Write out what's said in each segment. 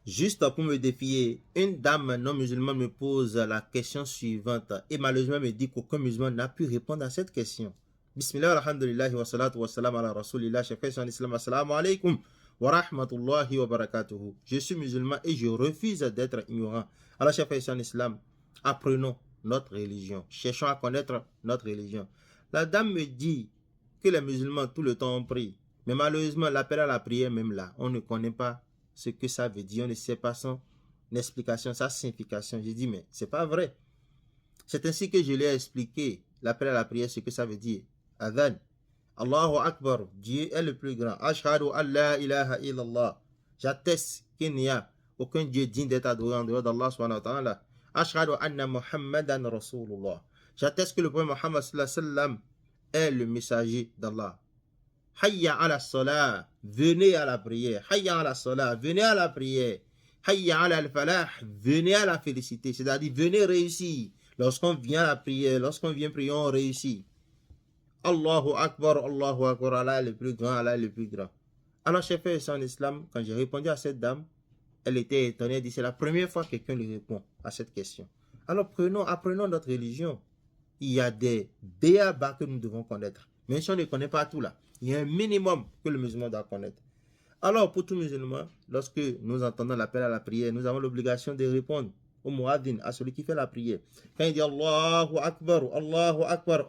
Juste pour me défier, une dame non musulmane me pose la question suivante et malheureusement me dit qu'aucun musulman n'a pu répondre à cette question. Bismillah, alhamdulillah, wa salatu wa salam ala rasulillah, chers frères en islam, assalamu alaikum wa rahmatullahi wa barakatuhu. Je suis musulman et je refuse d'être ignorant. Alors, chers frères en islam, apprenons notre religion. Cherchons à connaître notre religion. La dame me dit que les musulmans tout le temps ont prié. Mais malheureusement, l'appel à la prière, même là, on ne connaît pas ce que ça veut dire. On ne sait pas son explication, sa signification. J'ai dit, mais c'est pas vrai. C'est ainsi que je lui ai expliqué l'appel à la prière, ce que ça veut dire. Adhan. Allahu Akbar. Dieu est le plus grand. Ashhadu an la ilaha illallah. J'atteste qu'il n'y a aucun Dieu digne d'être adoré en dehors d'Allah subhanahu wa ta'ala. Ashhadu anna Muhammadan Rasulullah. J'atteste que le prophète Muhammad sallallahu alayhi wa sallam est le messager d'Allah. Hayya ala salah, venez à la prière. Hayya ala salah, venez à la prière. Hayya ala al-falah, venez à la félicité. C'est-à-dire, venez réussir. Lorsqu'on vient à la prière, lorsqu'on vient prier, on réussit. Allahu Akbar, Allah est le plus grand, Allah est le plus grand. Alors, chers frères en islam, quand j'ai répondu à cette dame, elle était étonnée, elle dit, c'est la première fois que quelqu'un lui répond à cette question. Alors, apprenons notre religion. Il y a des béabas que nous devons connaître. Même si on ne connaît pas tout là, il y a un minimum que le musulman doit connaître. Alors, pour tout musulman, lorsque nous entendons l'appel à la prière, nous avons l'obligation de répondre au muaddin, à celui qui fait la prière. Quand il dit Allahu Akbar,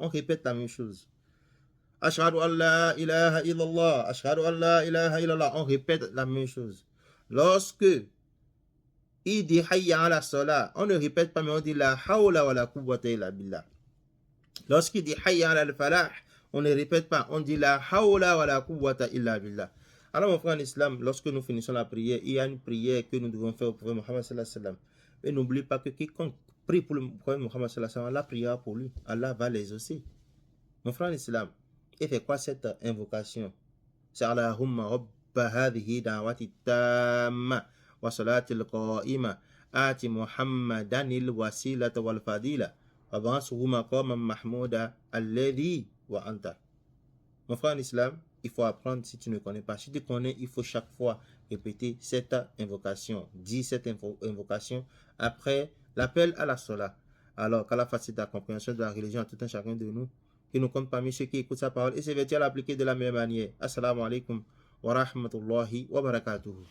on répète la même chose. Ashhadu an la ilaha illallah, ashhadu an la ilaha illallah, on répète la même chose. Lorsque il dit hayya ala salah, on ne répète pas, mais on dit la hawla wa la quwwata illa billah. Lorsqu'il dit hayya ala al-falah, on ne répète pas, on dit la hawla wa la quwwata illa billah. Alors mon frère en islam, lorsque nous finissons la prière, il y a une prière que nous devons faire au prophète Muhammad sallallahu alayhi wa sallam. Et n'oublie pas que quiconque prie pour le prophète Muhammad sallallahu alayhi wa sallam, Allah priera pour lui, Allah va l'exaucer. Mon frère en islam, et fait quoi cette invocation? C'est Allahumma rabba hadhihi da'wati tamma wa salatil qa'ima ati Muhammadanil wasilata wal fadila wa ba'athuhu maqaman mahmouda alladhi wa anta. Mon frère en islam, il faut apprendre si tu ne connais pas. Si tu connais, il faut chaque fois répéter cette invocation. Dis cette invocation après l'appel à la salat. Alors qu'Allah facilite la compréhension de la religion à tout un chacun de nous, qui nous compte parmi ceux qui écoutent sa parole et se vertuent à l'appliquer de la même manière. Assalamu alaikum wa rahmatullahi wa barakatuhu.